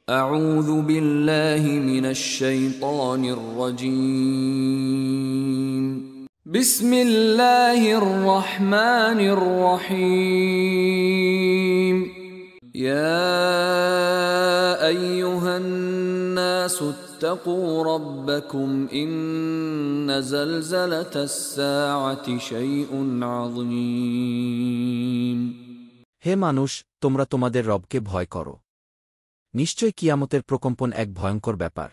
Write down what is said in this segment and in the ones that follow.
أعوذ بالله من الشيطان الرجيم بسم الله الرحمن الرحيم يا أيها الناس اتقوا ربكم إن زلزلة الساعة شيء عظيم হে মানুষ, তোমরা তোমাদের রবকে ভয় করো। নিশ্চয় কিয়ামতের প্রকম্পন এক ভয়ঙ্কর ব্যাপার।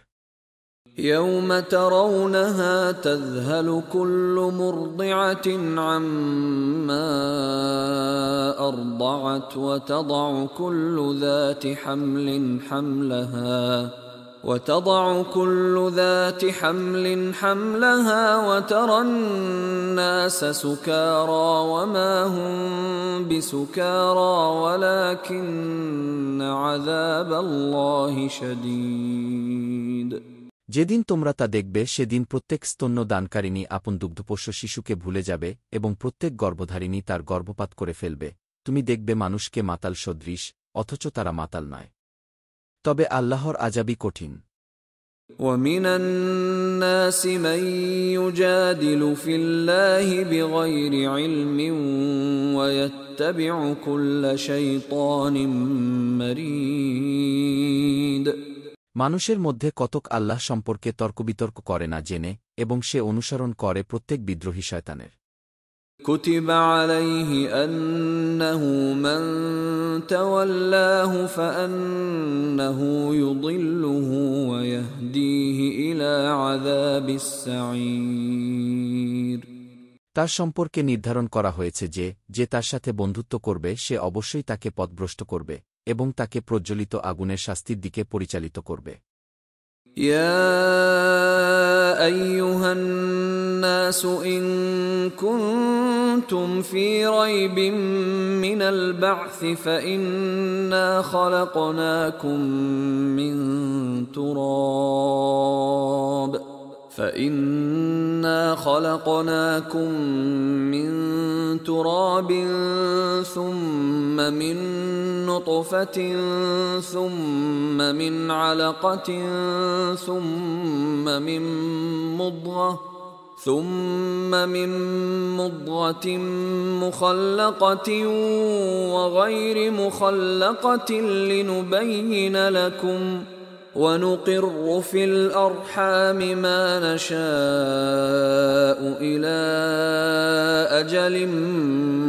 يوم ترونها تذهل كل مرضعة عما أرضعت وتضع كل ذات حمل حملها وترى الناس سكارى وما هم بسكارى ولكن عذاب الله شديد যেদিন তোমরা তা দেখবে সেদিন প্রত্যেক স্তন্য দানকারিণী আপন দুগ্ধপোষ্য শিশুকে ভুলে যাবে এবং প্রত্যেক গর্ভধারিণী তার গর্ভপাত করে ফেলবে। তুমি দেখবে মানুষকে মাতাল সদৃশ, অথচ তারা মাতাল নয়। তবে আল্লাহর আযাবই কঠিন। وَمِنَ النَّاسِ مَن يُجَادِلُ فِي اللَّهِ بِغَيْرِ عِلْمٍ وَيَتَّبِعُ كُلَّ شَيْطَانٍ مَّرِيدٍ মানুষের মধ্যে কতক আল্লাহ সম্পর্কে তর্কবিতর্ক করে না জেনে, এবং সে অনুসরণ করে প্রত্যেক বিদ্রোহী শয়তানের। كُتِبَ عَلَيْهِ أَنَّهُ مَن تَوَلَّاهُ فَأَنَّهُ يُضِلُّهُ وَيَهْدِيهِ إِلَى عَذَابِ السَّعِيرِ তার সম্পর্কে নির্ধারণ করা হয়েছে যে তার সাথে বন্ধুত্ব করবে সে অবশ্যই তাকে পথভ্রষ্ট করবে এবং তাকে প্রজ্বলিত আগুনের শাস্তির দিকে পরিচালিত করবে। يا أيها الناس إن كنتم في ريب من البعث فإنا خلقناكم من تراب ثم من نطفة ثم من علقة ثم من مضغة مخلقة وغير مخلقة لنبين لكم ونقر في الأرحام ما نشاء إلى أجل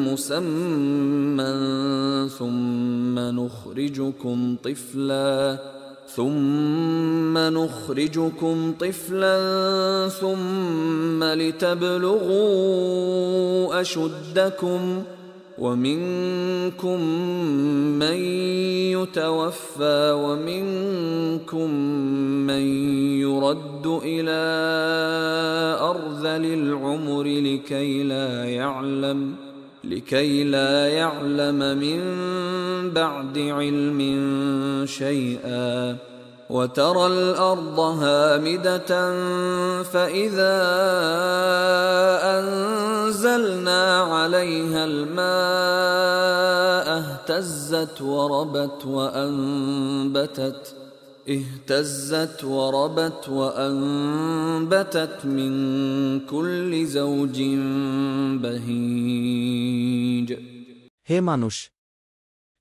مسمى ثم نخرجكم طفلا ثم لتبلغوا أشدكم ومنكم من يتوفى ومنكم من يرد إلى أرذل العمر لكي لا يعلم من بعد علم شيئا وترى الأرض هامدة فإذا أنزلنا عليها الماء اهتزت وربت من كل زوج بهيج হে মানুষ,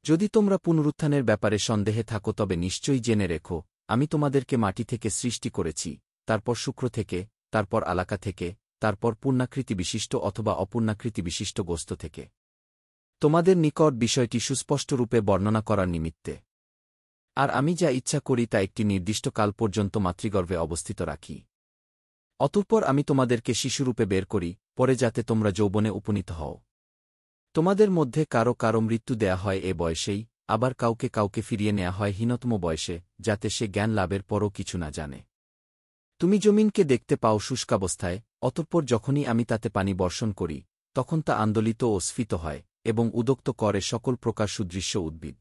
যদি তোমরা পুনরুত্থানের ব্যাপারে সন্দেহে থাকো তবে নিশ্চয়ই জেনে রেখো, আমি তোমাদেরকে মাটি থেকে সৃষ্টি করেছি, তারপর শুক্র থেকে, তারপর আলাকা থেকে, তারপর পূর্ণাকৃতি বিশিষ্ট অথবা অপূর্ণাকৃতি বিশিষ্ট গোস্ত থেকে, তোমাদের নিকট বিষয়টি সুস্পষ্টরূপে বর্ণনা করার নিমিত্তে। আর আমি যা ইচ্ছা করি তা একটি নির্দিষ্ট কাল পর্যন্ত মাতৃগর্ভে অবস্থিত রাখি। অতঃপর আমি তোমাদেরকে শিশুরূপে বের করি, পরে যাতে তোমরা যৌবনে উপনীত হও। তোমাদের মধ্যে কারো কারো মৃত্যু দেয়া হয় এ বয়সেই, আবার কাউকে কাউকে ফিরিয়ে নেওয়া হয় হীনতম বয়সে, যাতে সে জ্ঞান লাভের পরও কিছু না জানে। তুমি জমিনকে দেখতে পাও শুষ্কাবস্থায়, অতঃপর যখনই আমি তাতে পানি বর্ষণ করি, তখন তা আন্দোলিত ও স্ফীত হয় এবং উদক্ত করে সকল প্রকার সুদৃশ্য উদ্ভিদ।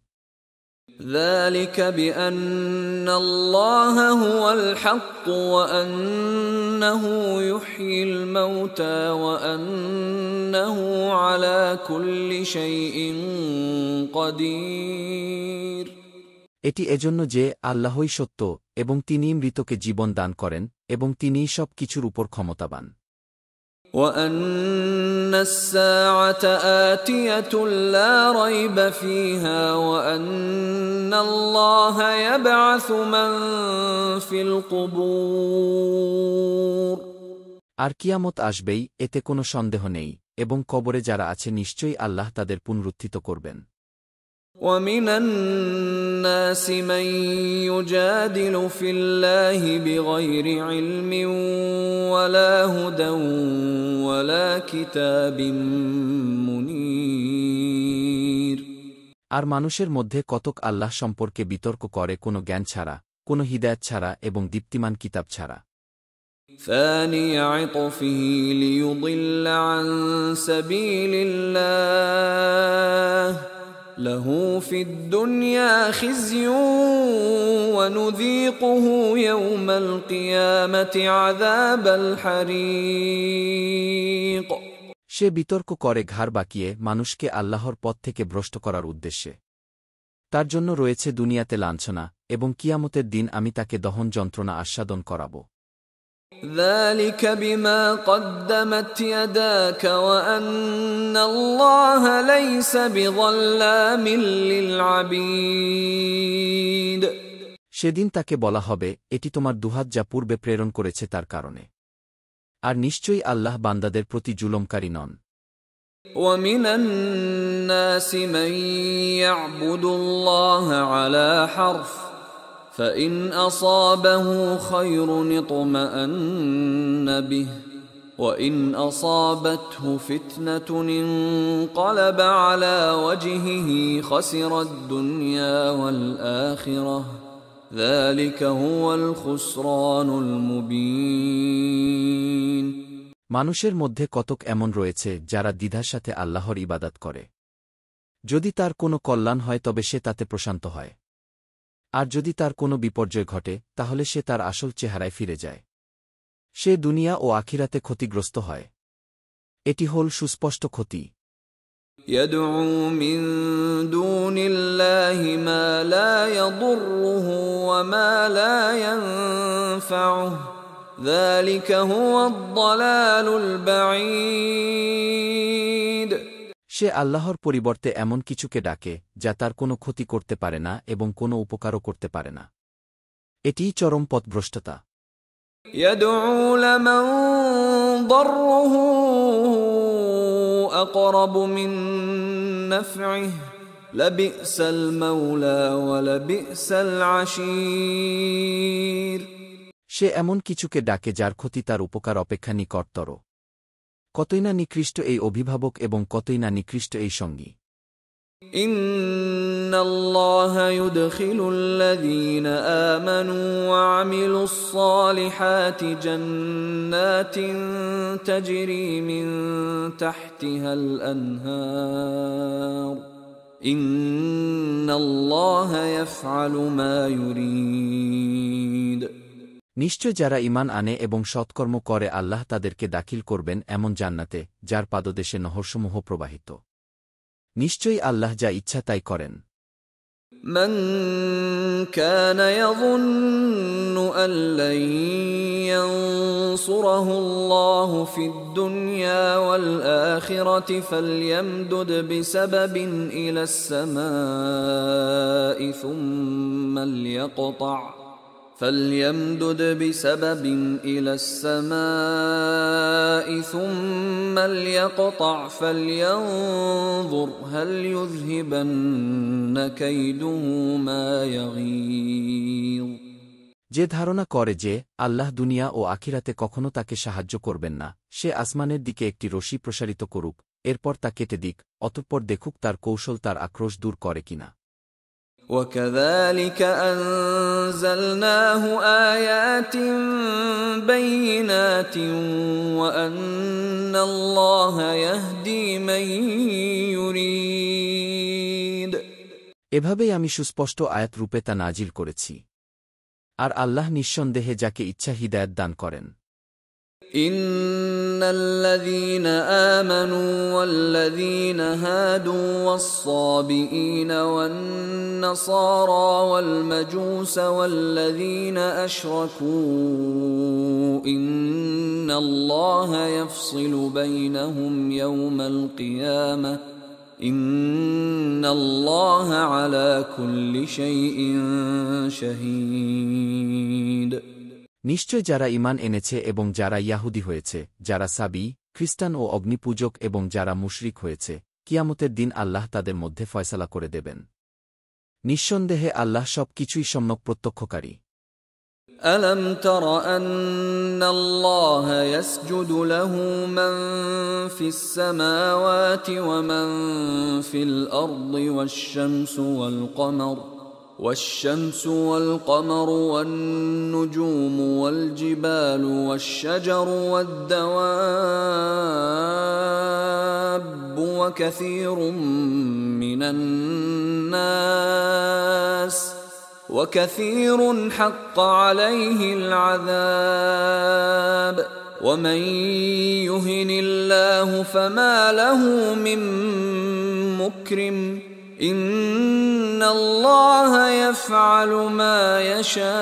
ذلك بأن الله هو الحق وأنه يحيي الموتى وأنه على كل شيء قدير এটি এজন্য যে আল্লাহই সত্য এবং তিনিই মৃতকে জীবন দান করেন এবং তিনিই সব কিছুর উপর ক্ষমতাবান। وَأَنَّ السَّاعَةَ آتِيَةٌ لَا رَيْبَ فِيهَا وَأَنَّ اللَّهَ يَبْعَثُ مَن فِي الْقُبُورِ। আর কিয়ামত আসবেই, এতে কোনো সন্দেহ নেই, এবং কবরে যারা আছে নিশ্চয়ই আল্লাহ তাদের পুনরুত্থিত করবেন। وَمِنَ النَّاسِ مَن يُجَادِلُ فِي اللَّهِ بِغَيْرِ عِلْمٍ وَلَا هُدًى وَلَا كِتَابٍ مُنِيرٍ। আর মানুষের মধ্যে কতক আল্লাহ সম্পর্কে বিতর্ক করে কোনো জ্ঞান ছাড়া, কোনো হিদায়াত ছাড়া এবং দীপ্তিমান কিতাব ছাড়া। ثاني عطفه ليضل عن سبيل الله له في الدنيا خزي ونذيقه يوم القيامة عذاب الحريق। সে বিতর্ক করে ঘাড় বাঁকিয়ে মানুষকে আল্লাহর পথ থেকে ভ্রষ্ট করার উদ্দেশ্যে। তার জন্য রয়েছে দুনিয়াতে লাঞ্ছনা, এবং কিয়ামতের দিন আমি তাকে দহন যন্ত্রণা আস্বাদন করাব। ذلك بما قدمت يداك وأن الله ليس بظلام للعبيد। সেদিন তাকে বলা হবে, এটি তোমার দুহাত যা পূর্বে প্রেরণ করেছে তার কারণে। আর নিশ্চয়ই আল্লাহ বান্দাদের প্রতি জুলুমকারী নন। ومن الناس من يعبد الله على حرف فإن أصابه خير اطمأن به وإن أصابته فتنة انقلب على وجهه خسر الدنيا والآخرة ذلك هو الخسران المبين। মানুষের মধ্যে কতক এমন রয়েছে যারা দ্বিধার সাথে আল্লাহর ইবাদত করে। যদি তার কোনো কল্যাণ হয় তবে সে তাতে প্রশান্ত হয়, আর যদি তার কোনো বিপর্যয় ঘটে তাহলে সে তার আসল চেহারায় ফিরে যায়। সে দুনিয়া ও আখিরাতে ক্ষতিগ্রস্ত হয়। এটি হল সুস্পষ্ট ক্ষতি। يدعو من دون الله ما لا يضره وما لا ينفعه ذلك هو الضلال البعيد। সে আল্লাহর পরিবর্তে এমন কিছুকে ডাকে যা তার কোনো ক্ষতি করতে পারে না এবং কোনো উপকারও করতে পারে না। এটিই চরম পথভ্রষ্টতা। يدعو لمن ضره أقرب من نفعه لبئس المولى ولبئس العشير। সে এমন কিছুকে ডাকে যার ক্ষতি তার উপকার অপেক্ষা নিকটতর। কতই না নিকৃষ্ট এই অভিভাবক এবং কতই না নিকৃষ্ট এই সঙ্গী। إن الله يدخل الذين آمنوا وعملوا الصالحات جنات تجري من تحتها الأنهار إن الله يفعل ما يريد। নিশ্চয় যারা ঈমান আনে এবং সৎকর্ম করে আল্লাহ তাদেরকে দাখিল করবেন এমন জান্নাতে যার পাদদেশে নহরসমূহ প্রবাহিত। নিশ্চয়ই আল্লাহ যা ইচ্ছা তাই করেন। من كان يظن أن لن ينصره الله في الدنيا والآخرة فليمدد بسبب إلى السماء ثم ليقطع فلينظر هل يذهبن كيده ما يغيظ। যে ধারণা করে যে আল্লাহ দুনিয়া ও আখিরাতে কখনো তাকে সাহায্য করবেন না, সে আসমানের দিকে একটি রশি প্রসারিত করুক, এরপর তা কেটে দিক, অতঃপর দেখুক তার কৌশল তার আক্রোশ দূর করে কিনা। وكذلك أنزلناه آيات بينات وأن الله يهدي من يريد। এভাবেই আমি সুস্পষ্ট আয়াত রূপে তা নাজিল করেছি, আর আল্লাহ নিঃসন্দেহে যাকে ইচ্ছা হিদায়াত দান করেন। إن الذين آمنوا والذين هادوا والصابئين والنصارى والمجوس والذين أشركوا إن الله يفصل بينهم يوم القيامة إن الله على كل شيء شهيد নিশ্চয় যারা ঈমান এনেছে এবং যারা ইয়াহুদী হয়েছে, যারা সাবী, খ্রিস্টান ও অগ্নিপূজক এবং যারা মুশরিক হয়েছে, কিয়ামতের দিন আল্লাহ তাদের মধ্যে ফয়সালা করে দেবেন। নিঃসন্দেহে আল্লাহ সব কিছুই সম্যক প্রত্যক্ষকারী। ألم تر أن الله يسجد له من في السماوات ومن في الأرض والشمس والقمر والنجوم والجبال والشجر والدواب وكثير حق عليه العذاب ومن يهن الله فما له من مكرم إن الله يفعل ما يشاء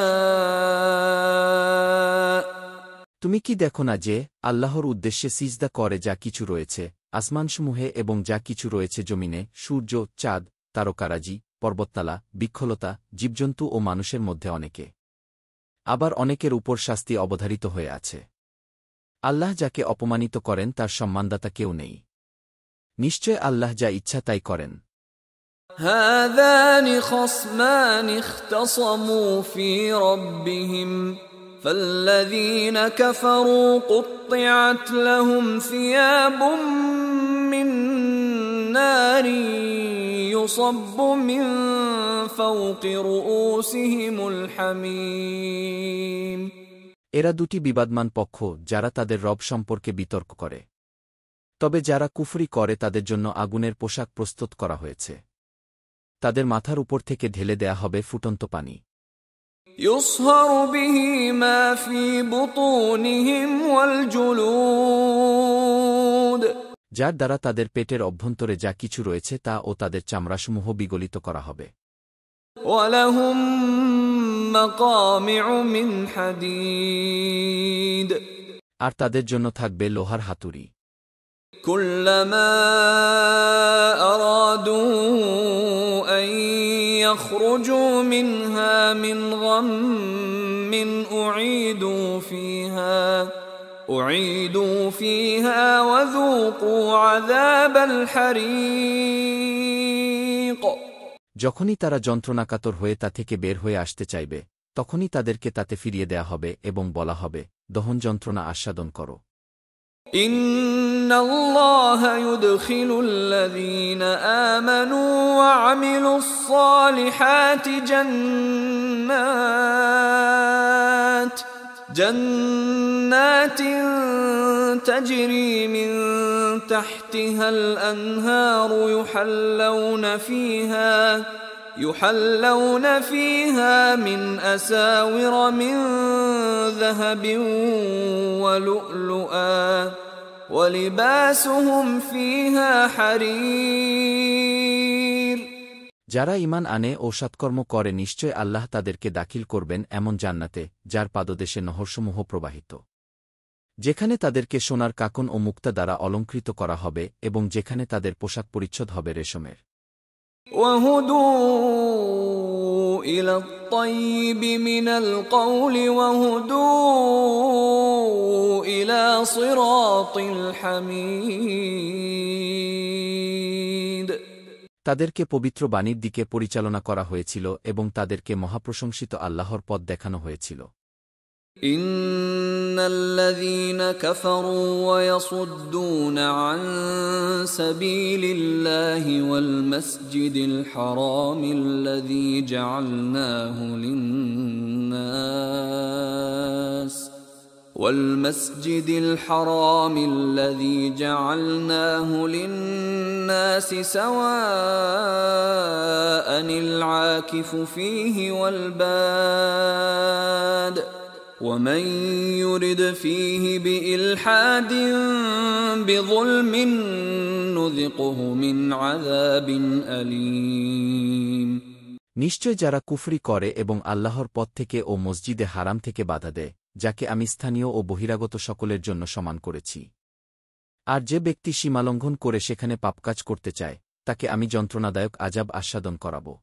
তুমি কি দেখো না যে আল্লাহর উদ্দেশ্যে সিজদা করে যা কিছু রয়েছে আসমানসমূহে এবং যা কিছু রয়েছে জমিনে, সূর্য, চাঁদ, তারকারাজি, পর্বতমালা, বৃক্ষলতা, জীবজন্তু ও মানুষের মধ্যে অনেকে। আবার অনেকের উপর শাস্তি অবধারিত হয়ে আছে। আল্লাহ যাকে অপমানিত করেন তার সম্মানদাতা কেউ নেই। নিশ্চয় আল্লাহ যা ইচ্ছা তাই করেন। هذان خصمان اختصموا في ربهم فالذين كفروا قطعت لهم ثياب من نار يصب من فوق رؤوسهم الحميم এরা দুটি বিবাদমান পক্ষ যারা তাদের রব সম্পর্কে বিতর্ক করে। তবে যারা কুফরি করে তাদের জন্য আগুনের পোশাক প্রস্তুত করা হয়েছে। তাদের মাথার উপর থেকে ঢেলে দেয়া হবে ফুটন্ত পানি। يصهر به ما في بطونهم والجلود যার দ্বারা তাদের পেটের অভ্যন্তরে যা কিছু রয়েছে তা ও তাদের চামড়াসমূহ বিগলিত করা হবে। ولهم مقامع من حديد আর তাদের জন্য থাকবে লোহার হাতুড়ি। كلما أرادوا أن يخرجوا منها من غم أعيدوا فيها وذوقوا عذاب الحريق যখনই তারা যন্ত্রণাকাতর হয়ে তা থেকে বের হয়ে আসতে চাইবে, তখনই তাদেরকে তাতে ফিরিয়ে দেয়া হবে এবং বলা হবে, দহন যন্ত্রণা আস্বাদন করো। إن الله يدخل الذين آمنوا وعملوا الصالحات جنات تجري من تحتها الأنهار يحلون فيها من أساور من ذهب ولؤلؤا ولباسهم فيها حرير যারা ঈমান আনে ও সৎকর্ম করে নিশ্চয় আল্লাহ তাদেরকে দাখিল করবেন এমন জান্নাতে যার পাদদেশে নহরসমূহ প্রবাহিত, যেখানে তাদেরকে সোনার কাকন ও মুক্তা দ্বারা অলঙ্কৃত করা হবে এবং যেখানে তাদের পোশাক পরিচ্ছদ হবে রেশমের। وهدوا إلى الطيب من القول وهدوا إلى صراط الحميد তাদেরকে পবিত্র বাণীর দিকে পরিচালনা করা হয়েছিল এবং তাদেরকে মহাপ্রশংসিত আল্লাহর পথ দেখানো হয়েছিল। إن الذين كفروا ويصدون عن سبيل الله والمسجد الحرام الذي جعلناه للناس سواء العاكف فيه والباد ومن يرد فيه بإلحاد بظلم نذقه من عذاب أليم নিশ্চয় যারা কুফরি করে এবং আল্লাহর পথ থেকে ও মসজিদে হারাম থেকে বাধা দেয়, যাকে আমি স্থানীয় ও বহিরাগত সকলের জন্য সমান করেছি। আর যে ব্যক্তি সীমালঙ্ঘন করে সেখানে পাপকাজ করতে চায়, তাকে আমি যন্ত্রণাদায়ক আযাব আস্বাদন করাব।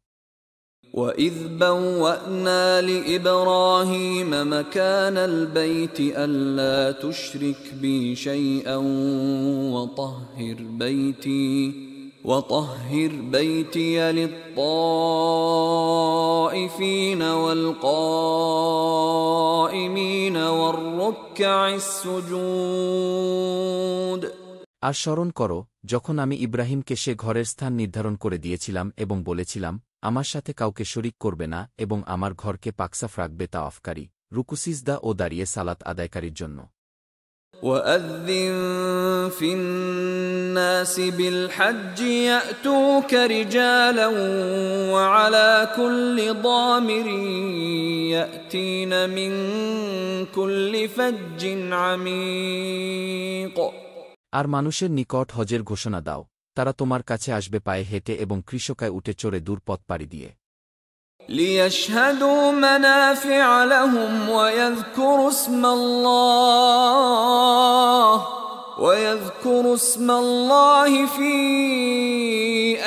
وَإِذْ بَوَّأْنَا لِإِبْرَاهِيمَ مَكَانَ الْبَيْتِ أَلَّا تُشْرِكْ بِي شَيْئًا وَطَهِّرْ بَيْتِيَ لِلطَّائِفِينَ وَالْقَائِمِينَ وَالرُّكَّعِ السُّجُودِ আর স্মরণ করো, যখন আমি ইব্রাহিমকে সে ঘরের স্থান নির্ধারণ করে দিয়েছিলাম এবং বলেছিলাম, আমার সাথে কাউকে শরিক করবে না এবং আমার ঘরকে পাকসাফ রাখবে তাওয়াফকারী, রুকুসিজদা ও দাঁড়িয়ে সালাত আদায়কারীর জন্য। وَأَذِّن فِي النَّاسِ بِالْحَجِّ يَأْتُوكَ رِجَالًا وَعَلَى كُلِّ ضَامِرٍ يَأْتِينَ مِنْ كُلِّ فَجٍّ عَمِيقٍ আর মানুষের নিকট হজের ঘোষণা দাও, তারা তোমার কাছে আসবে পায়ে হেঁটে এবং কৃষকায় উঠে চড়ে দূর পথ পাড়ি দিয়ে। لِيَشْهَدُوا مَنَافِعَ لَهُمْ وَيَذْكُرُوا اسْمَ اللَّهِ فِي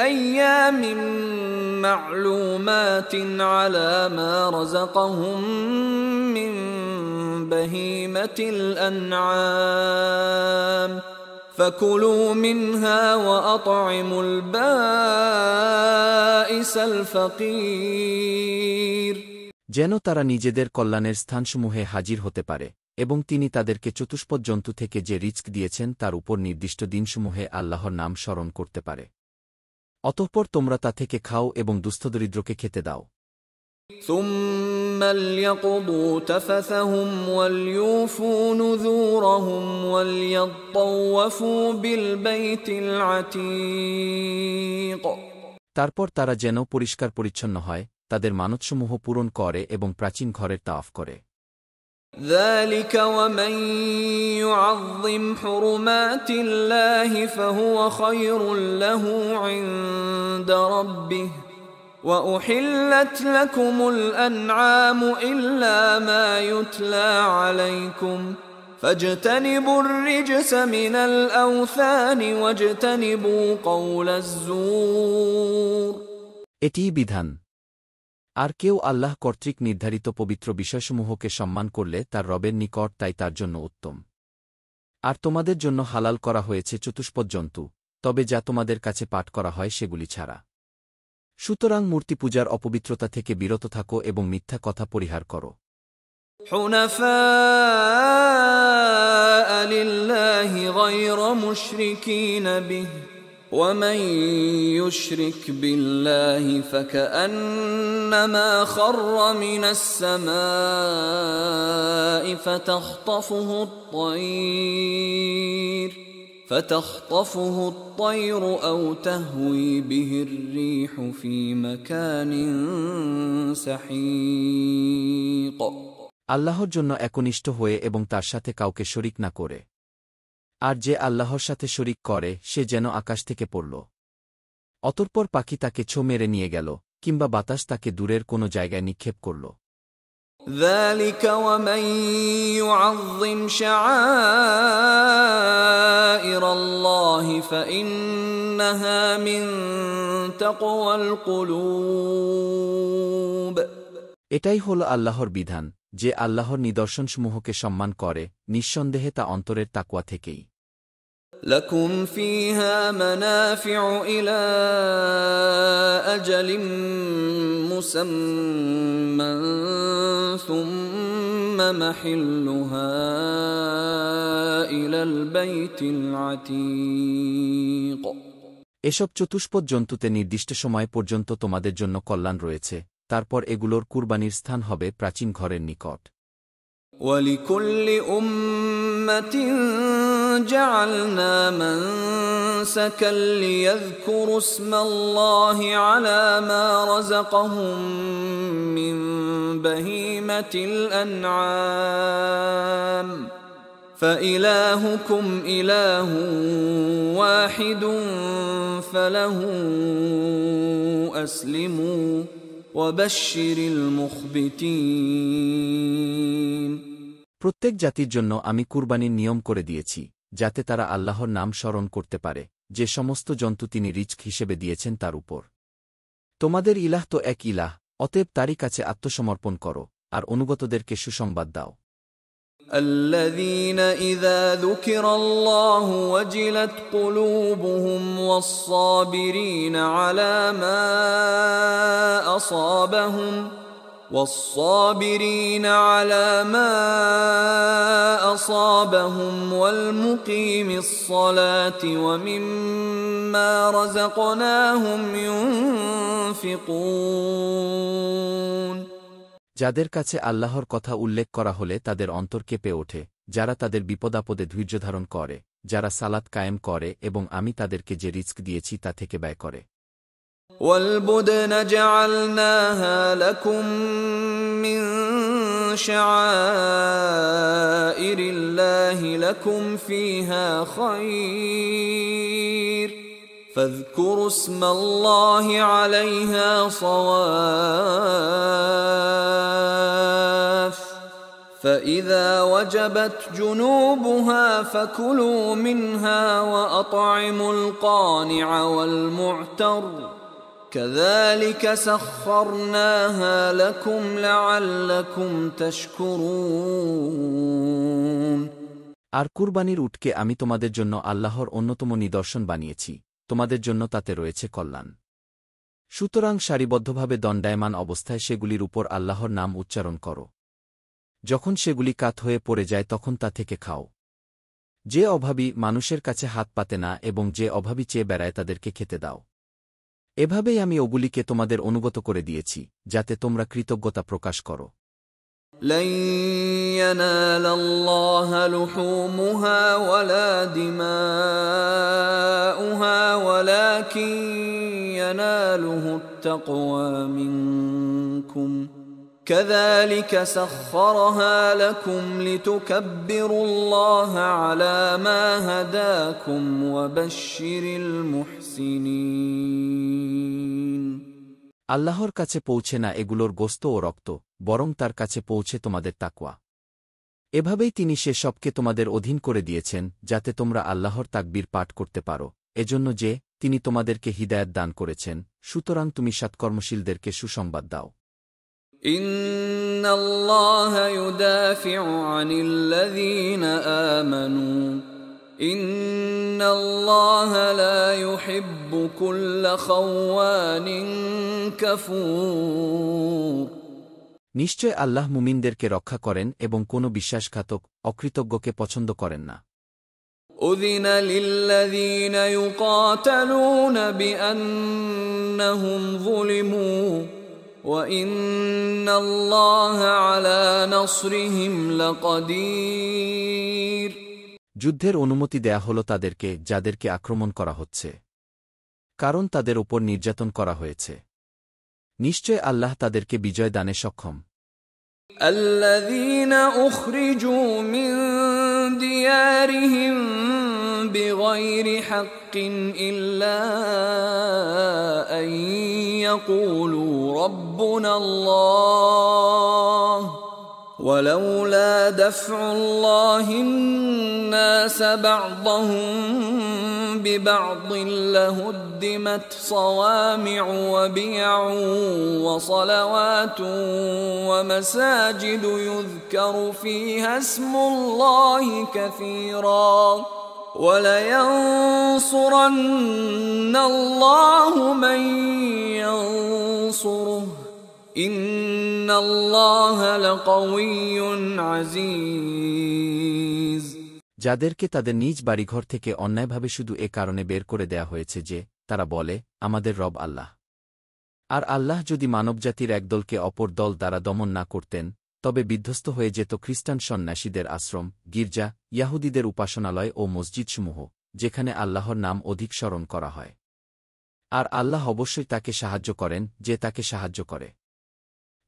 أَيَّامٍ مَّعْلُومَاتٍ عَلَى مَا رَزَقَهُم مِّن بَهِيمَةِ الْأَنْعَامِ فَكُلُوا مِنْهَا وَأَطْعِمُوا الْبَائِسَ الْفَقِيرَ যেন তারা নিজেদের কল্যাণের স্থানসমূহে হাজির হতে পারে, এবং তিনি তাদেরকে চতুষ্পদ জন্তু থেকে যে রিজক দিয়েছেন তার উপর নির্দিষ্ট দিনসমূহে আল্লাহর নাম স্মরণ করতে পারে। অতঃপর তোমরা তা থেকে খাও এবং দুস্থদরিদ্রকে খেতে দাও। ثُمَّ لْيَقْضُوا تَفَثَهُمْ وَلْيُوفُوا نُذُورَهُمْ وَلْيَطَّوَّفُوا بِالْبَيْتِ الْعَتِيقِ তারপর তারা যেন পরিষ্কার পরিচ্ছন্ন হয়, তাদের মানতসমূহ পূরণ করে এবং প্রাচীন ঘরের তাওয়াফ করে। ذَلِكَ وَمَن يُعَظِّمْ حُرُمَاتِ اللَّهِ فَهُوَ خَيْرٌ لَّهُ عِندَ رَبِّهِ وَأُحِلَّتْ لَكُمُ الْأَنْعَامُ إِلَّا مَا يُتْلَى عَلَيْكُمْ فَاجْتَنِبُوا الرِّجْسَ مِنَ الْأَوْثَانِ وَاجْتَنِبُوا قَوْلَ الزُّورِ এটিই বিধান। আর কেউ আল্লাহ কর্তৃক নির্ধারিত পবিত্র বিষয়সমূহকে সম্মান করলে তার রবের নিকট তাই তার জন্য উত্তম। আর তোমাদের জন্য হালাল করা হয়েছে চতুষ্পদ জন্তু, তবে যা তোমাদের কাছে পাঠ করা হয় সেগুলি ছাড়া। সুতরাং মূর্তি পূজার অপবিত্রতা থেকে বিরত থাকো এবং মিথ্যা কথা পরিহার করো। حُنَفَاءَ لِلَّهِ غَيْرَ مُشْرِكِينَ بِهِ وَمَن يُشْرِكْ بِاللَّهِ فَكَأَنَّمَا خَرَّ مِنَ السَّمَاءِ فَتَخْطَفُهُ الطَّيْرُ أَوْ تَهْوِي بِهِ الرِّيحُ فِي مَكَانٍ سَحِيقٍ আল্লাহর জন্য একনিষ্ঠ হয়ে এবং তার সাথে কাউকে শরিক না করে। আর যে আল্লাহর সাথে শরিক করে সে যেন আকাশ থেকে পড়ল, অতঃপর পাখি তাকে ছো মেরে নিয়ে গেল, কিংবা বাতাস তাকে দূরের কোনো জায়গায় নিক্ষেপ করল। ذَلِكَ وَمَن يُعَظِّمْ شَعَائِرَ اللَّهِ فَإِنَّهَا مِن تَقْوَى الْقُلُوبِ এটাই হল আল্লাহর বিধান, যে আল্লাহর নিদর্শনসমূহকে সম্মান করে, নিঃসন্দেহে তা অন্তরের তাকওয়া থেকেই। لَكُمْ فِيهَا مَنَافِعُ إِلَى أَجَلٍ مُّسَمًّى ثُمَّ مَحِلُّهَا إِلَى الْبَيْتِ الْعَتِيقِ এসব চতুষ্পদ জন্তুতে নির্দিষ্ট সময় পর্যন্ত তোমাদের জন্য কল্যাণ রয়েছে, তারপর এগুলোর কুরবানির স্থান হবে প্রাচীন ঘরের নিকট। وَلِكُلِّ أُمَّةٍ جعلنا منسكا ليذكروا اسم الله على ما رزقهم من بهيمة الأنعام فإلهكم إله واحد فله أسلموا وبشر المخبتين প্রত্যেক জাতির জন্য আমি কুরবানির নিয়ম করে দিয়েছি যাতে তারা আল্লাহর নাম স্মরণ করতে পারে যে সমস্ত জন্তু তিনি রিজক হিসেবে দিয়েছেন তার উপর। তোমাদের ইলাহ তো এক ইলাহ, অতএব তারই কাছে আত্মসমর্পণ করো আর অনুগতদেরকে সুসংবাদ দাও। الذين إذا ذكر الله وجلت قلوبهم والصابرين على ما أصابهم والمقيم الصلاة ومما رزقناهم ينفقون যাদের কাছে আল্লাহর কথা উল্লেখ করা হলে তাদের অন্তর কেঁপে ওঠে, যারা তাদের বিপদাপদে ধৈর্যধারণ করে, যারা সালাত কায়েম করে এবং আমি তাদেরকে যে রিজক দিয়েছি তা থেকে ব্যয় করে। والبدن جعلناها لكم من شعائر الله لكم فيها خير فاذكروا اسم الله عليها صواف فإذا وجبت جنوبها فكلوا منها وأطعموا القانع والمعتر كذلك سخرناها لكم لعلكم تشكرون আর কুরবানির উটকে আমি তোমাদের জন্য আল্লাহর অন্যতম নিদর্শন বানিয়েছি, তোমাদের জন্য তাতে রয়েছে কল্যাণ। সুতরাং সারিবদ্ধভাবে দণ্ডায়মান অবস্থায় সেগুলির উপর আল্লাহর নাম উচ্চারণ করো। যখন সেগুলি কাত হয়ে পড়ে যায় তখন তা থেকে খাও। যে অভাবী মানুষের কাছে হাত পাতে না এবং যে অভাবী চেয়ে বেড়ায় তাদেরকে খেতে দাও। এভাবেই আমি ওগুলিকে তোমাদের অনুগত করে দিয়েছি যাতে তোমরা কৃতজ্ঞতা প্রকাশ করো। لن ينال الله لحومها ولا دماؤها ولكن يناله التقوى منكم كذلك سخرها لكم لتكبروا الله على ما هداكم وبشر المحسنين আল্লাহর কাছে পৌঁছে না এগুলোর গোস্ত ও রক্ত, বরং তার কাছে পৌঁছে তোমাদের তাকওয়া। এভাবেই তিনি সে সবকে তোমাদের অধীন করে দিয়েছেন যাতে তোমরা আল্লাহর তাকবীর পাঠ করতে পারো, এজন্য যে তিনি তোমাদেরকে হিদায়াত দান করেছেন। সুতরাং তুমি সৎকর্মশীলদেরকে সুসংবাদ দাও। ইন্নাল্লাহা ইউদাফিউ আনিল্লাযীনা আমানু ইন্নাল্লাহা লা ইউহিব্বু কুল্লা খাওয়ানিন কাফুর নিশ্চয় আল্লাহ মুমিনদেরকে রক্ষা করেন এবং কোনো বিশ্বাসঘাতক অকৃতজ্ঞকে পছন্দ করেন না। উযিনা লিল্লাযীনা ইউকাতালুনা বিআন্নাহুম যুলিমু ওয়া ইন্নাল্লাহা আলা নাসরিহিম লাকাদির যুদ্ধের অনুমতি দেয়া হল তাদেরকে যাদেরকে আক্রমণ করা হচ্ছে, কারণ তাদের ওপর নির্যাতন করা হয়েছে। নিশ্চয় আল্লাহ তাদেরকে বিজয় দানে সক্ষম। الذين أخرجوا من ديارهم بغير حق إلا أن يقولوا ربنا الله ولولا دفع الله الناس بعضهم ببعض لهدمت صوامع وبيع وصلوات ومساجد يذكر فيها اسم الله كثيرا ولينصرن الله من ينصره إن الله لقوي عزيز যাদেরকে তাদের নিজ বাড়িঘর থেকে অন্যায়ভাবে শুধু এ কারণে বের করে দেয়া হয়েছে যে তারা বলে আমাদের রব আল্লাহ। আর আল্লাহ যদি মানবজাতির একদলকে অপর দল দ্বারা দমন না করতেন তবে বিধ্বস্ত হয়ে যেত খ্রিস্টান সন্ন্যাসীদের আশ্রম, গির্জা, ইয়াহুদীদের উপাসনালয় ও মসজিদসমূহ, যেখানে আল্লাহর নাম অধিক স্মরণ করা হয়। আর আল্লাহ অবশ্যই তাকে সাহায্য করেন যে তাকে সাহায্য করে।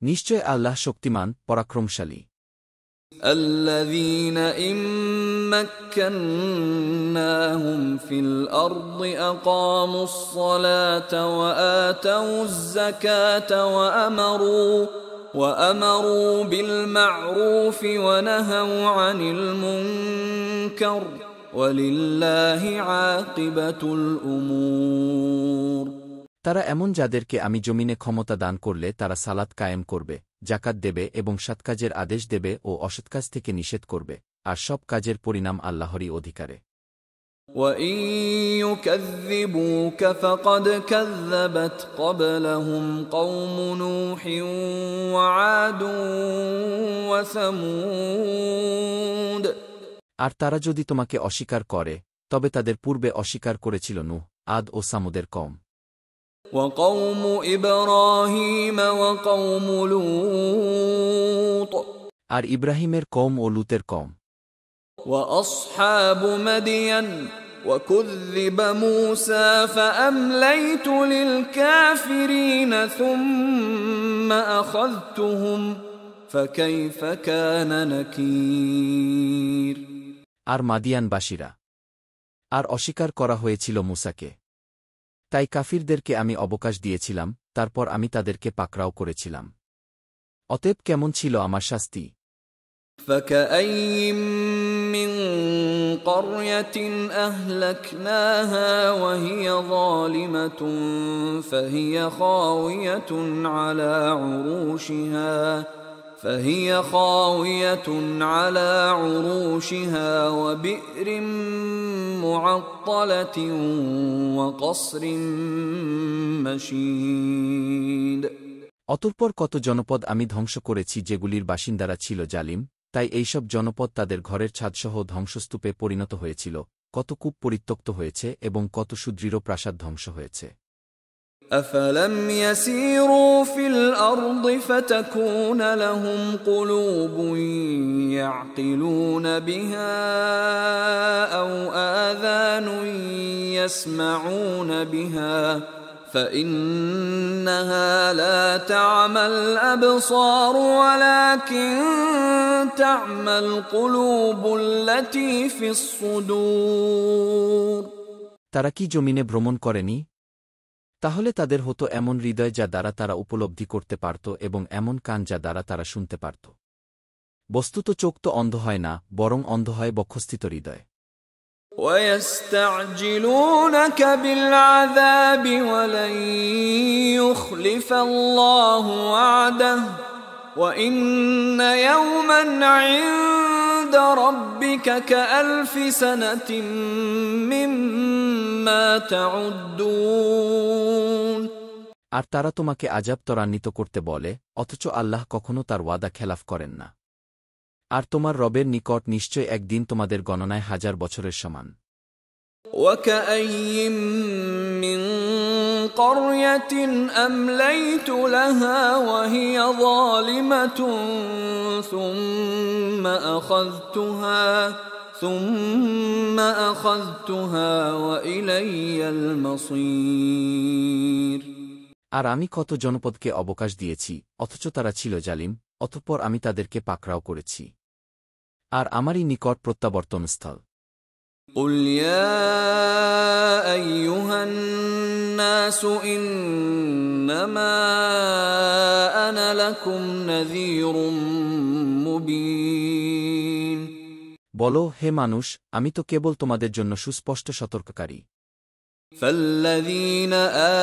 নিশ্চয় আল্লাহ শক্তিমান, পরাক্রমশালী। الذين إن مكناهم في الأرض أقاموا الصلاة وآتوا الزكاة وأمروا بالمعروف ونهوا عن المنكر ولله عاقبة الأمور। তারা এমন যাদেরকে আমি জমিনে ক্ষমতা দান করলে তারা সালাত কায়েম করবে, জাকাত দেবে এবং সৎকাজের আদেশ দেবে ও অসৎকাজ থেকে নিষেধ করবে, আর সব কাজের পরিণাম আল্লাহরই অধিকারে। وَإِن يُكَذِّبُوكَ فَقَدْ كَذَّبَتْ قَبْلَهُمْ قَوْمُ نُوحٍ وَعَادٌ وَثَمُودَ। আর তারা যদি তোমাকে অস্বীকার করে, তবে তাদের পূর্বে অস্বীকার করেছিল নূহ, আদ ও সামুদের কওম। وَقَوْمُ إِبْرَاهِيمَ وَقَوْمُ لُوطٍ আর ইব্রাহিমের কওম ও লূতের কওম। وَأَصْحَابُ مَدْيَنَ وَكُذِّبَ مُوسَى فَأَمْلَيْتُ لِلْكَافِرِينَ ثُمَّ أَخَذْتُهُمْ فَكَيْفَ كَانَ نَكِيرِ। আর মাদিয়ানবাসীরা। আর অস্বীকার করা হয়েছিল মূসাকে। তাই কাফিরদেরকে আমি অবকাশ দিয়েছিলাম, তারপর আমি তাদেরকে পাকড়াও করেছিলাম। অতএব কেমন ছিল আমার শাস্তি। فَكَأَيِّن مِّن قَرْيَةٍ أَهْلَكْنَاهَا وَهِيَ ظَالِمَةٌ فهي خاوية على عروشها وبئر معطلة وقصر مشيد। অতঃপর কত জনপদ আমি ধ্বংস করেছি যেগুলির বাসিন্দারা ছিল জালিম, তাই এইসব জনপদ তাদের ঘরের ছাদসহ ধ্বংসস্তূপে পরিণত হয়েছিল, কত কূপ পরিত্যক্ত হয়েছে এবং কত সুদৃঢ় প্রাসাদ ধ্বংস হয়েছে। أفلم يسيروا في الأرض فتكون لهم قلوب يعقلون بها أو آذان يسمعون بها فإنها لا تعمى الأبصار ولكن تعمى القلوب التي في الصدور। তারা কি জমিনে ভ্রমণ করেনি? তাহলে তাদের হতো এমন হৃদয় যা দ্বারা তারা উপলব্ধি করতে পারত এবং এমন কান যা দ্বারা তারা শুনতে পারত। বস্তুত চোখ তো অন্ধ হয় না, বরং অন্ধ হয় বক্ষস্থিত হৃদয়। وَيَسْتَعْجِلُونَكَ بِالْعَذَابِ وَلَن يُخْلِفَ اللَّهُ وَعْدَهُ وَإِنَّ يَوْمًا عِندَ رَبِّكَ كَأَلْفِ سَنَةٍ مِّمَّا تَعُدُّونَ। আর তারা তোমাকে আযাব ত্বরান্বিত করতে বলে, অথচ আল্লাহ কখনও তার ওয়াদা খেলাফ করেন না। আর তোমার রবের নিকট নিশ্চয় একদিন তোমাদের গণনায় 1000 বছরের সমান। وَكَأَيِّن مِّن قَرْيَةٍ أَمْلَيْتُ لَهَا وَهِيَ ظَالِمَةٌ ثُمَّ أَخَذْتُهَا وَإِلَيَّ الْمَصِيرُ। আর আমি কত জনপদকে অবকাশ দিয়েছি, অথচ তারা ছিল জালিম, অতঃপর আমি তাদেরকে পাকড়াও করেছি। আর আমারই নিকট প্রত্যাবর্তনস্থল। قُلْ يَا أَيُّهَا النَّاسُ إِنَّمَا أَنَا لَكُمْ نَذِيرٌ مُبِينٌ। বলো, হে মানুষ, আমি তো কেবল তোমাদের জন্য সুস্পষ্ট সতর্ককারী। فَالَّذِينَ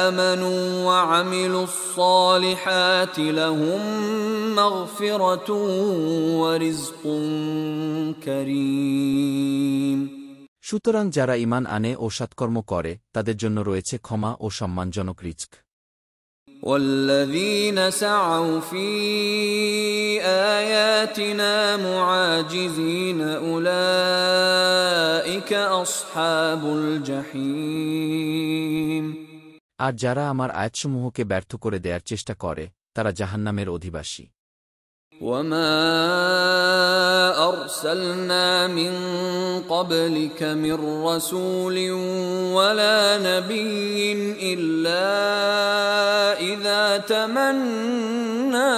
آمَنُوا وَعَمِلُوا الصَّالِحَاتِ لَهُم مَّغْفِرَةٌ وَرِزْقٌ كَرِيمٌ। সুতরাং যারা ঈমান আনে ও সৎকর্ম করে তাদের জন্য রয়েছে ক্ষমা ও সম্মানজনক রিজক। وَالَّذِينَ سَعَوْا فِي آيَاتِنَا مُعَاجِزِينَ أُولَئِكَ أَصْحَابُ الْجَحِيمِ। আর যারা আমার আয়াতসমূহকে ব্যর্থ করে দেয়ার চেষ্টা করে তারা জাহান্নামের অধিবাসী। وما أرسلنا من قبلك من رسول ولا نبي إلا إذا تمنى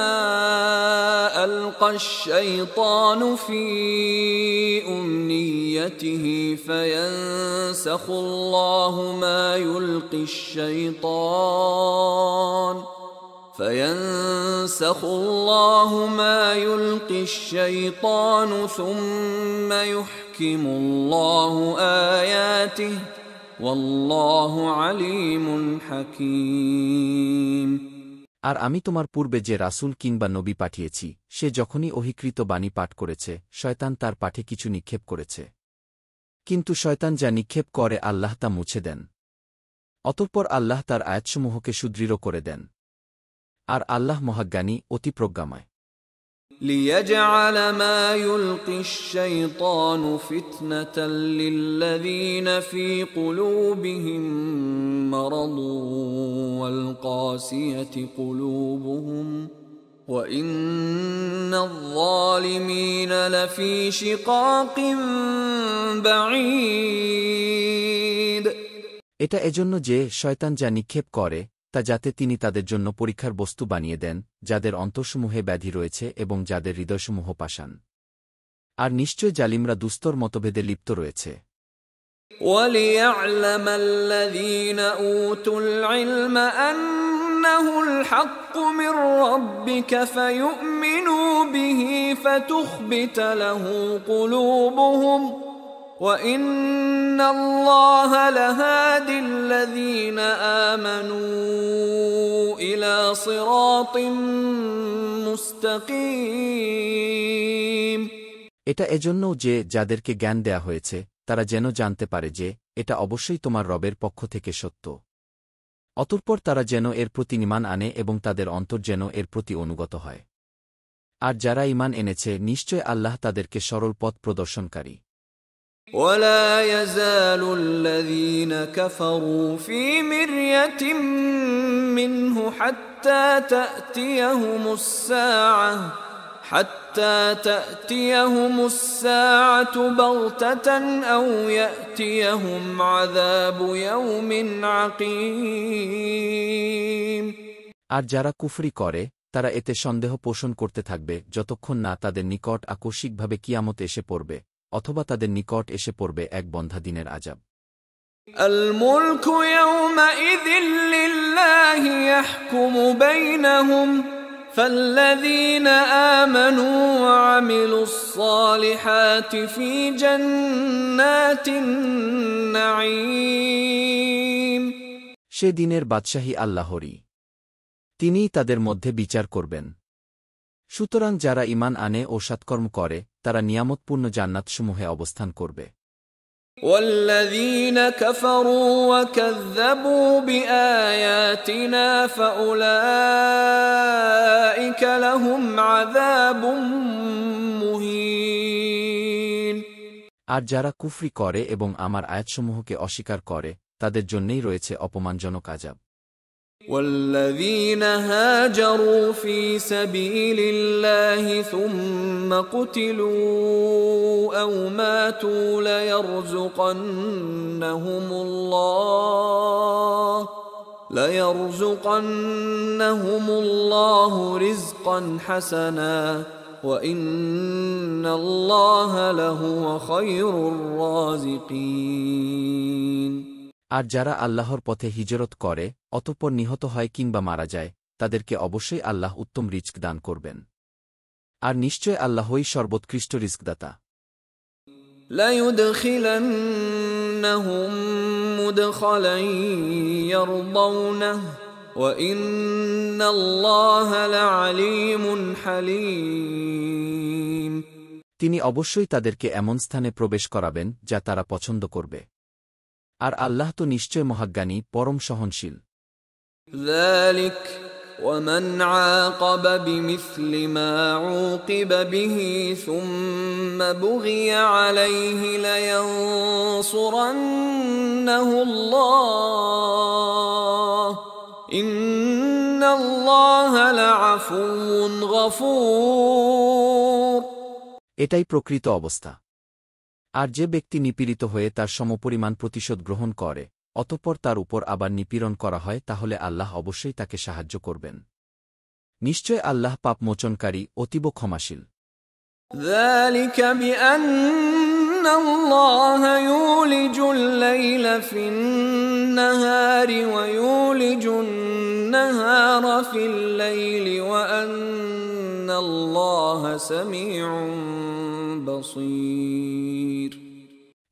ألقى الشيطان في أمنيته فينسخ الله ما يلقي الشيطان ثم يحكم الله آياته والله عليم حكيم। আর আমি তোমার পূর্বে যে রাসূল কিংবা নবী পাঠিয়েছি সে যখনই অহিকৃত বাণী পাঠ করেছে শয়তান তার পাঠে কিছু নিক্ষেপ করেছে, কিন্তু শয়তান যা নিক্ষেপ করে আল্লাহ তা মুছে দেন। অতঃপর আল্লাহ তার আয়াতসমূহকে সুদৃঢ় করে দেন, আর আল্লাহ মহাজ্ঞানী অতি প্রজ্ঞাময়। ليجعل ما يلقي الشيطان فتنة للذين في قلوبهم مرض والقاسية قلوبهم وإن الظالمين لفي شقاق بعيد। এটা এজন্য যে শয়তান যা নিক্ষেপ করে তা যাতে তিনি তাদের জন্য পরীক্ষার বস্তু বানিয়ে দেন যাদের অন্তরসমূহে ব্যাধি রয়েছে এবং যাদের হৃদয়সমূহ পাষাণ। আর নিশ্চয় জালিমরা দুস্তর মতভেদে লিপ্ত রয়েছে। وَلِيَعْلَمَ الَّذِينَ أُوتُوا الْعِلْمَ أَنَّهُ الْحَقُّ مِنْ رَبِّكَ فَيُؤْمِنُوا بِهِ فَتُخْبِتَ لَهُ قُلُوبُهُمْ وَإِنَّ اللَّهَ لَهَادِي الَّذِينَ آمَنُوا إِلَى صِرَاطٍ مُسْتَقِيمٍ। এটা এজন্যও যে যাদেরকে জ্ঞান দেয়া হয়েছে তারা যেন জানতে পারে যে এটা অবশ্যই তোমার রবের পক্ষ থেকে সত্য। অতঃপর তারা যেন এর প্রতি ঈমান আনে এবং তাদের অন্তর যেন এর প্রতি অনুগত হয়। আর যারা ঈমান এনেছে নিশ্চয় আল্লাহ তাদেরকে সরল পথ প্রদর্শনকারী। ولا يزال الذين كفروا في مرية منه حتى تأتيهم الساعة بغتة أو يأتيهم عذاب يوم عقيم। আর যারা কুফরি করে তারা এতে সন্দেহ পোষণ করতে থাকবে যতক্ষণ না তাদের নিকট আকস্মিকভাবে কিয়ামত এসে পড়বে অথবা তাদের নিকট এসে পড়বে এক বন্ধা দিনের আযাব। الملك يومئذ لله يحكم بينهم فالذين آمنوا وعملوا الصالحات في جنات النعيم। সে দিনের বাদশাহী আল্লাহরই, তিনিই তাদের মধ্যে বিচার করবেন। সুতরাং যারা ঈমান আনে ও সৎকর্ম করে তারা নিয়ামতপূর্ণ জান্নাতসমূহে অবস্থান করবে। والذين كفروا وكذبوا بآياتنا فأولئك لهم عذاب مهين। আর যারা কুফরি করে এবং আমার আয়াতসমূহকে অস্বীকার করে তাদের জন্যই রয়েছে অপমানজনক আযাব। والذين هاجروا في سبيل الله ثم قتلوا أو ماتوا ليرزقنهم الله رزقا حسنا وإن الله لهو خير الرازقين। আর যারা আল্লাহর পথে হিজরত করে অতঃপর নিহত হয় কিংবা মারা যায় তাদেরকে অবশ্যই আল্লাহ উত্তম রিজক দান করবেন, আর নিশ্চয় আল্লাহই সর্বোৎকৃষ্ট রিজকদাতা। لَيُدْخِلَنَّهُم مُّدْخَلًا يَرْضَوْنَهُ وَإِنَّ اللَّهَ لَعَلِيمٌ حَلِيمٌ। তিনি অবশ্যই তাদেরকে এমন স্থানে প্রবেশ করাবেন যা তারা পছন্দ করবে, আর আল্লাহ তো নিশ্চয় মহাজ্ঞানী পরম সহনশীল। ذَلِكَ وَمَنْ عَاقَبَ بِمِثْلِ مَا عُوقِبَ بِهِ ثُمَّ بُغِيَ عَلَيْهِ لَيَنصُرَنَّهُ اللَّهُ إِنَّ ইন্নাল্লাহা লাআফুউন গফুর। এটাই প্রকৃত অবস্থা। আর যে ব্যক্তি নিপীড়িত হয়ে তার সমপরিমাণ প্রতিশোধ গ্রহণ করে অতঃপর তার উপর আবার নিপীড়ন করা হয় তাহলে আল্লাহ অবশ্যই তাকে সাহায্য করবেন। নিশ্চয় আল্লাহ পাপমোচনকারী অতীব ক্ষমাশীল। ذلك بأن الله يولج الليل في النهار ويولج النهار في الليل وأن الله سميع بصير।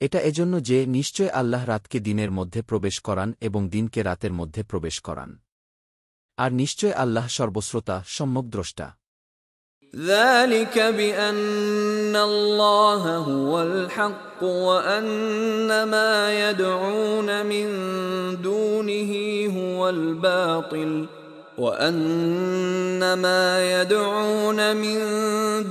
এটা এজন্য যে নিশ্চয় আল্লাহ রাতকে দিনের মধ্যে প্রবেশ করান এবং দিনকে রাতের মধ্যে প্রবেশ করান, আর নিশ্চয় আল্লাহ সর্বশ্রোতা সম্যকদ্রষ্টা। ذلك بأن الله هو الحق وأن ما يدعون من دونه هو الباطل وأن ما يدعون من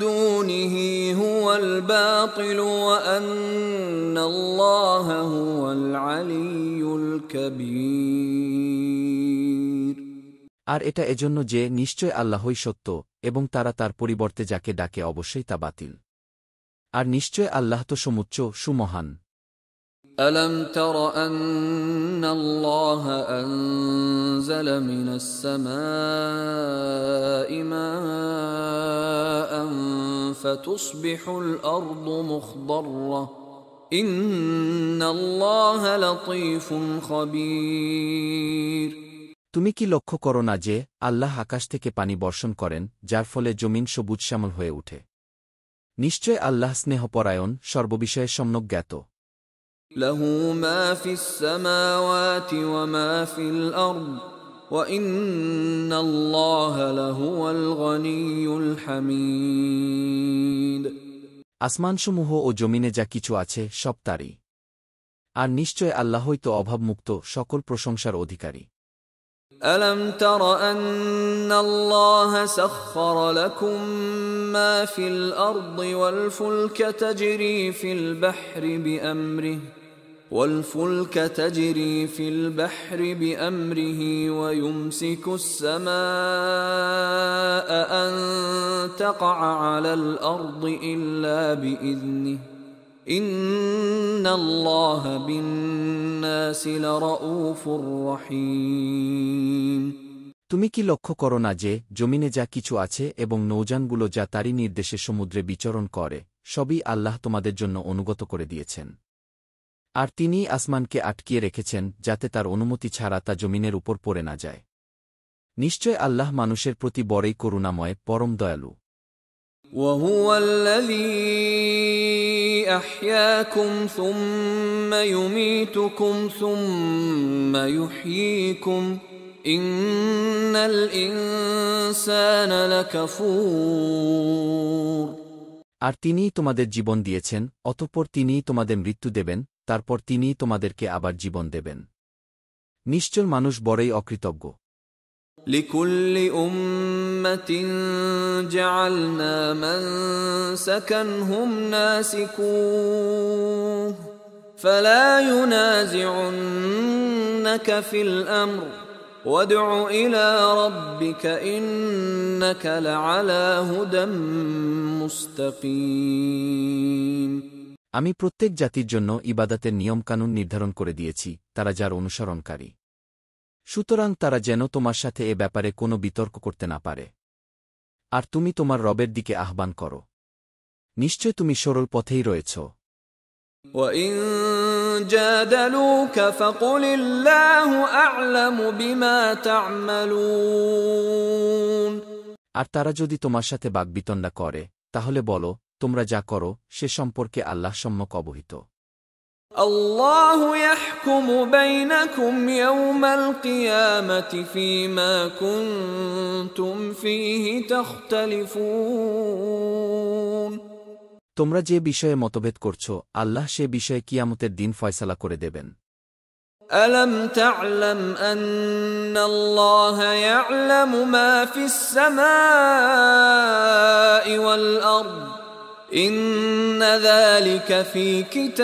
دونه هو الباطل وأن الله هو العلي الكبير। আর এটা এজন্য যে নিশ্চয় আল্লাহই সত্য এবং তারা তার পরিবর্তে যাকে ডাকে অবশ্যই তা বাতিল, আর নিশ্চয় আল্লাহ তো সমুচ্চ সুমহান। ألم تر أن الله أنزل من السماء ماء فتصبح الأرض مخضرة إن الله لطيف خبير। তুমি কি লক্ষ্য করো না যে আল্লাহ আকাশ থেকে পানি বর্ষণ করেন যার ফলে জমিন সবুজ শ্যামল হয়ে ওঠে? নিশ্চয় আল্লাহ স্নেহপরায়ণ সর্ববিষয়ে সম্যক জ্ঞাত। له ما في السماوات وما في الأرض وإن الله لهو الغني الحميد। আসমানসমূহ ও জমিনে যা কিছু আছে সব তারই, আর নিশ্চয় আল্লাহই তো অভাবমুক্ত সকল প্রশংসার অধিকারী। ألم تر أن الله سخر لكم ما في الأرض والفلك تجري في البحر بأمره ويمسك السماء أن تقع على الأرض إلا بإذنه إن الله بالناس لرؤوف رحيم। তুমি কি লক্ষ্য করো না যে জমিনে যা কিছু আছে এবং নৌযানগুলো যা তারই নির্দেশে সমুদ্রে বিচরণ করে সবই আল্লাহ তোমাদের জন্য অনুগত করে দিয়েছেন, আর তিনিই আসমানকে আটকিয়ে রেখেছেন যাতে তার অনুমতি ছাড়া তা জমিনের উপর পড়ে না যায়। নিশ্চয় আল্লাহ মানুষের প্রতি বড়ই করুণাময় পরম দয়ালু। وهو الذي أحياكم ثم يميتكم ثم يحييكم إن الإنسان لكفور। আর তিনিই তোমাদের জীবন দিয়েছেন অতঃপর তিনিই তোমাদের মৃত্যু দেবেন, তারপর তিনিই তোমাদেরকে আবার জীবন দেবেন। নিশ্চয় মানুষ বড়ই অকৃতজ্ঞ। لكل أمة جعلنا منسكا هم ناسكوه فلا ينازعنك في الأمر وادع إلى ربك إنك لعلى هدى مستقيم। আমি প্রত্যেক জাতির জন্য ইবাদতের নিয়মকানুন নির্ধারণ করে দিয়েছি তারা যার অনুসরণকারী, সুতরাং তারা যেন তোমার সাথে এ ব্যাপারে কোনো বিতর্ক করতে না পারে। আর তুমি তোমার রবের দিকে আহ্বান করো, নিশ্চয় তুমি সরল পথেই রয়েছ। وَإِن جَادَلُوكَ فَقُلِ اللَّهُ أَعْلَمُ بِمَا تَعْمَلُونَ। আর তারা যদি তোমার সাথে বাগ্বিতণ্ডা করে তাহলে বলো, তোমরা যা করো সে সম্পর্কে আল্লাহ সম্যক অবহিত। الله يحكم بينكم يوم القيامة فيما كنتم فيه تختلفون। তোমরা যে বিষয়ে মতভেদ করছ আল্লাহ সে বিষয়ে কিয়ামতের দিন ফয়সালা করে দেবেন। ألم تعلم أن الله يعلم ما في السماء والأرض إن ذلك في كتاب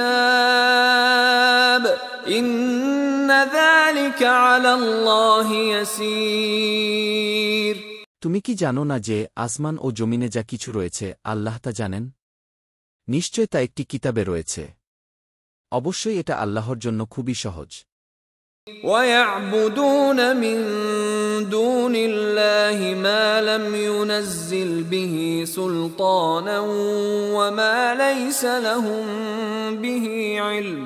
إن ذلك على الله يسير তুমি কি জানো না যে আসমান ও জমিনে যা কিছু রয়েছে আল্লাহ তা জানেন? নিশ্চয় তা একটি কিতাবে রয়েছে। অবশ্যই এটা আল্লাহর জন্য খুবই সহজ। ويعبدون من دون الله ما لم ينزل به سلطانا وما ليس لهم به علم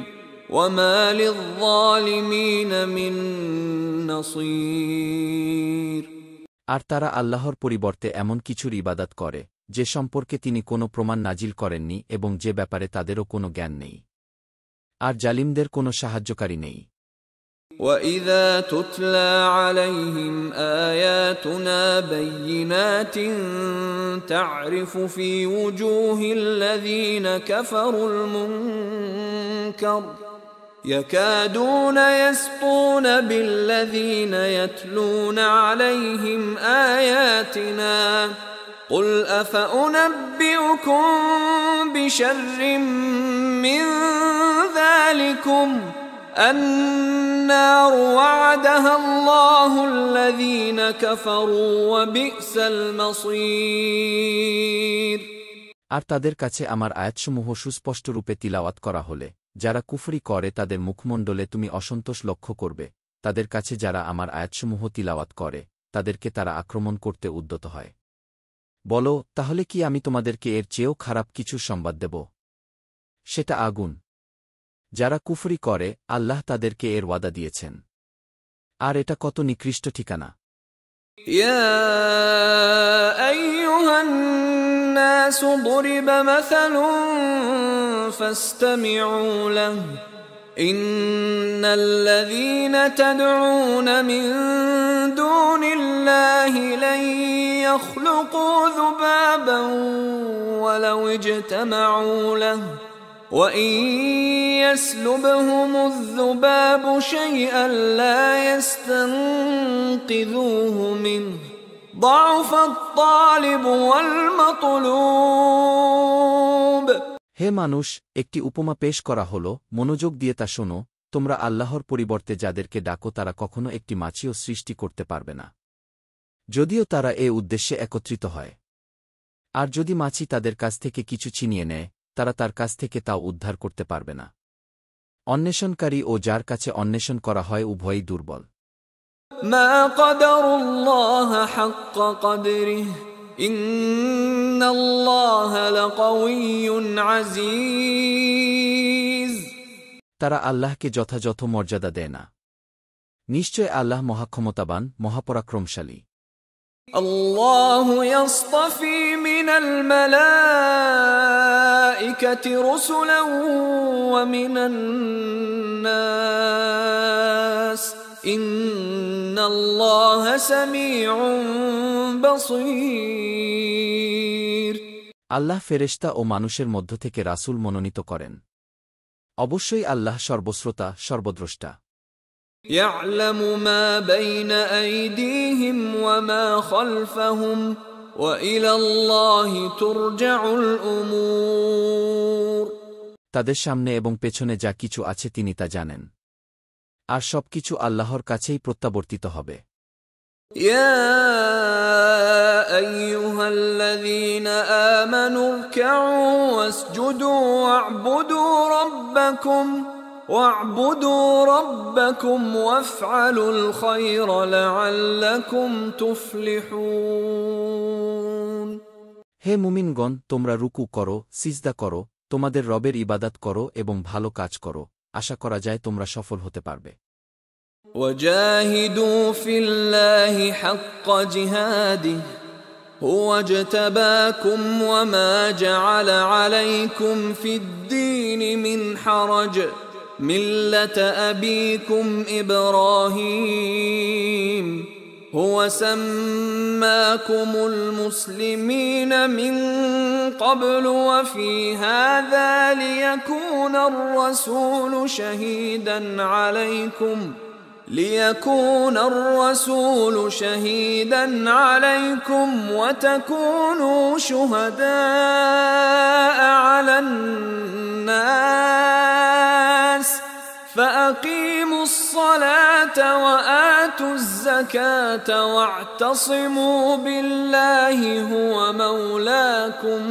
وما للظالمين من نصير আর তারা আল্লাহর পরিবর্তে এমন কিছুর ইবাদত করে যে সম্পর্কে তিনি কোনো প্রমাণ নাজিল করেননি এবং যে ব্যাপারে তাদেরও কোনো জ্ঞান নেই, আর জালিমদের কোনো সাহায্যকারী নেই। وَإِذَا تُتْلَى عَلَيْهِمْ آيَاتُنَا بَيِّنَاتٍ تَعْرِفُ فِي وُجُوهِ الَّذِينَ كَفَرُوا الْمُنكَرَ يَكَادُونَ يَسْطُونَ بِالَّذِينَ يَتْلُونَ عَلَيْهِمْ آيَاتِنَا قُلْ أَفَأُنَبِّئُكُم بِشَرٍّ مِّن ذَلِكُمْ النار وعدها الله الذين كفروا وبئس المصير আর তাদের কাছে আমার আয়াতসমূহ সুস্পষ্টরূপে তিলাওয়াত করা হলে যারা কুফরি করে তাদের মুখমণ্ডলে তুমি অসন্তোষ লক্ষ্য করবে। তাদের কাছে যারা আমার আয়াতসমূহ তিলাওয়াত করে তাদেরকে তারা আক্রমণ করতে উদ্যত হয়। বলো, তাহলে কি আমি তোমাদেরকে এর চেয়েও খারাপ কিছু সংবাদ দেব? সেটা আগুন। যারা কুফরি করে আল্লাহ তাদেরকে এর ওয়াদা দিয়েছেন, আর এটা কত নিকৃষ্ট ঠিকানা। ইয়া আইয়ুহান নাসু দুরিবা মাসালুন ফাসতামিউ লাহু ইন্নাল্লাযীনা তাদউনা মিন দুনিল্লাহি লান ইয়াখলুকু যুবাবান ওয়ালাউ ইজতামাউ লাহু وَإِن يَسْلُبْهُمُ الذُّبَابُ شَيْئًا لَّا يَسْتَنقِذُوهُ مِنْهُ ضَعُفَ الطَّالِبُ وَالْمَطْلُوبُ হে মানুষ, একটি উপমা পেশ করা হল, মনোযোগ দিয়ে তা শোনো। তোমরা আল্লাহর পরিবর্তে যাদেরকে ডাকো তারা কখনো একটি মাছিও সৃষ্টি করতে পারবে না, যদিও তারা এ উদ্দেশ্যে একত্রিত হয়। আর যদি মাছি তাদের কাছ থেকে কিছু ছিনিয়ে নেয় তারা তার কাছ থেকে তাও উদ্ধার করতে পারবে না। অন্বেষণকারী ও যার কাছে অন্বেষণ করা হয় উভয়ই দুর্বল। মা কদরুল্লাহ হাক্ক কদরিহি ইন্নাল্লাহা লাকাওয়িয়্যুন আজিজ তারা আল্লাহকে যথাযথ মর্যাদা দেয় না। নিশ্চয় আল্লাহ মহাক্ষমতাবান, মহাপরাক্রমশালী। আল্লাহু ইয়াসতাফি মিনাল মালাইকাতি রুসুলান ওয়া মিনান নাস ইন্নাল্লাহা সামিউন বাসীর আল্লাহ ফেরেশতা ও মানুষের মধ্য থেকে রাসূল মনোনীত করেন। অবশ্যই আল্লাহ সর্বশ্রোতা, সর্বদ্রষ্টা। يعلم ما بين أيديهم وما خلفهم وإلى الله ترجع الأمور তাদের সামনে এবং পেছনে যা কিছু আছে তিনি তা জানেন, আর সবকিছু আল্লাহর কাছেই প্রত্যাবর্তিত হবে। يا أيها الذين آمنوا اركعوا واسجدوا واعبدوا ربكم وافعلوا الخير لعلكم تفلحون হে মুমিনগণ, তোমরা রুকু করো, সিজদা করো, তোমাদের রবের ইবাদত করো এবং ভালো কাজ করো, আশা করা যায় তোমরা সফল হতে পারবে। وجاهدوا في الله حق جهاده هو اجتباكم وما جعل عليكم في الدين من حرج ملة أبيكم إبراهيم هو سماكم المسلمين من قبل وفي هذا ليكون الرسول شهيدا عليكم وتكونوا شهداء على الناس فأقيموا الصلاة وآتوا الزكاة واعتصموا بالله هو مولاكم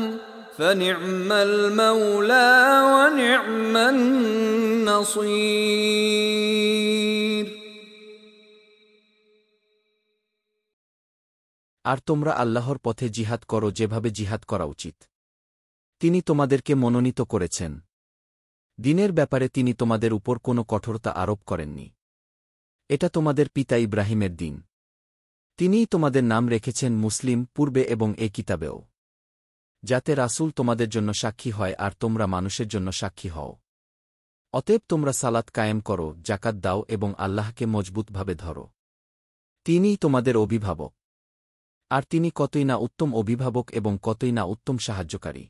فنعم المولى ونعم النصير। আর তোমরা আল্লাহর পথে জিহাদ করো যেভাবে জিহাদ করা উচিত। তিনি তোমাদেরকে মনোনীত করেছেন। দিনের ব্যাপারে তিনি তোমাদের উপর কোনো কঠোরতা আরোপ করেননি। এটা তোমাদের পিতা ইব্রাহিমের দিন। তিনিই তোমাদের নাম রেখেছেন মুসলিম পূর্বে এবং এ কিতাবেও, যাতে রাসূল তোমাদের জন্য সাক্ষী হয় আর তোমরা মানুষের জন্য সাক্ষী হও। অতএব তোমরা সালাত কায়েম করো, জাকাত দাও এবং আল্লাহকে মজবুতভাবে ধরো। তিনিই তোমাদের অভিভাবক। আর তিনি কতই না উত্তম অভিভাবক এবং কতই না উত্তম সাহায্যকারী।